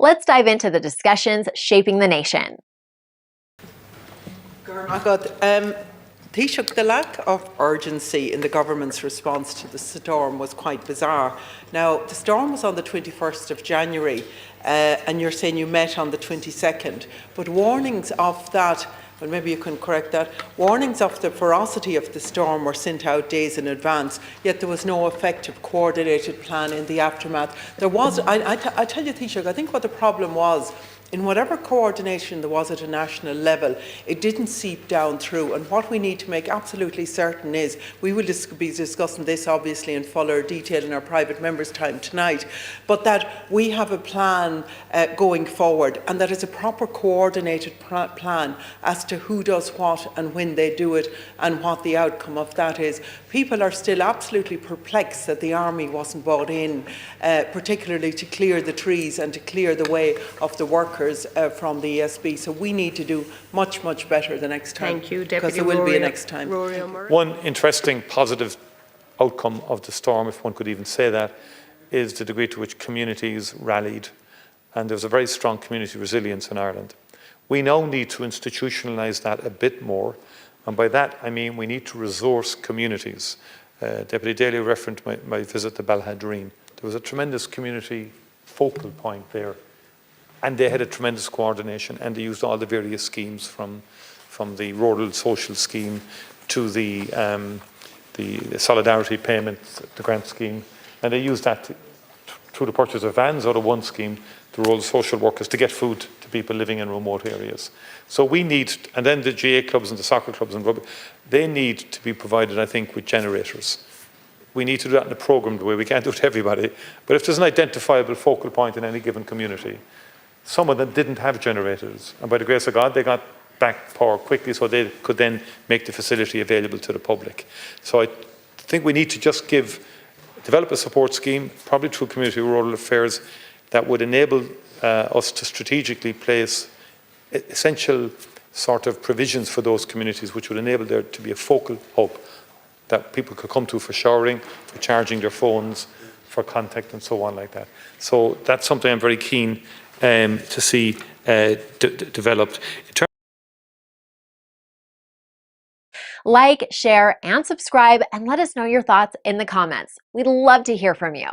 Let's dive into the discussions shaping the nation. Taoiseach, the lack of urgency in the government's response to the storm was quite bizarre. Now, the storm was on the 21st of January, and you're saying you met on the 22nd, but warnings of that, well, maybe you can correct that, warnings of the ferocity of the storm were sent out days in advance, yet there was no effective coordinated plan in the aftermath. There was, I tell you, Taoiseach, I think what the problem was, in whatever coordination there was at a national level, it didn't seep down through. And what we need to make absolutely certain is, we will be discussing this obviously in fuller detail in our private members' time tonight, but that we have a plan going forward, and that it's a proper coordinated plan as to who does what and when they do it and what the outcome of that is. People are still absolutely perplexed that the army wasn't brought in, particularly to clear the trees and to clear the way of the workers from the ESB. So we need to do much, much better the next time. Thank you, Deputy. Because there will be a next time. One interesting positive outcome of the storm, if one could even say that, is the degree to which communities rallied. And there's a very strong community resilience in Ireland. We now need to institutionalise that a bit more. And by that, I mean we need to resource communities. Deputy Daly referenced my visit to Balhadreen. There was a tremendous community focal point there. And they had a tremendous coordination, and they used all the various schemes from the rural social scheme to the solidarity payment, the grant scheme, and they used that through the purchase of vans out of one scheme, the rural social workers, to get food to people living in remote areas. So we need, and then the GA clubs and the soccer clubs and rugby, they need to be provided, I think, with generators. We need to do that in a programmed way. We can't do it to everybody, but if there's an identifiable focal point in any given community, some of them didn't have generators, and by the grace of God, they got back power quickly so they could then make the facility available to the public. So I think we need to just develop a support scheme, probably through Community Rural Affairs, that would enable us to strategically place essential sort of provisions for those communities, which would enable there to be a focal hub that people could come to for showering, for charging their phones, for contact and so on like that. So that's something I'm very keen to see developed. Like, share, and subscribe, and let us know your thoughts in the comments. We'd love to hear from you.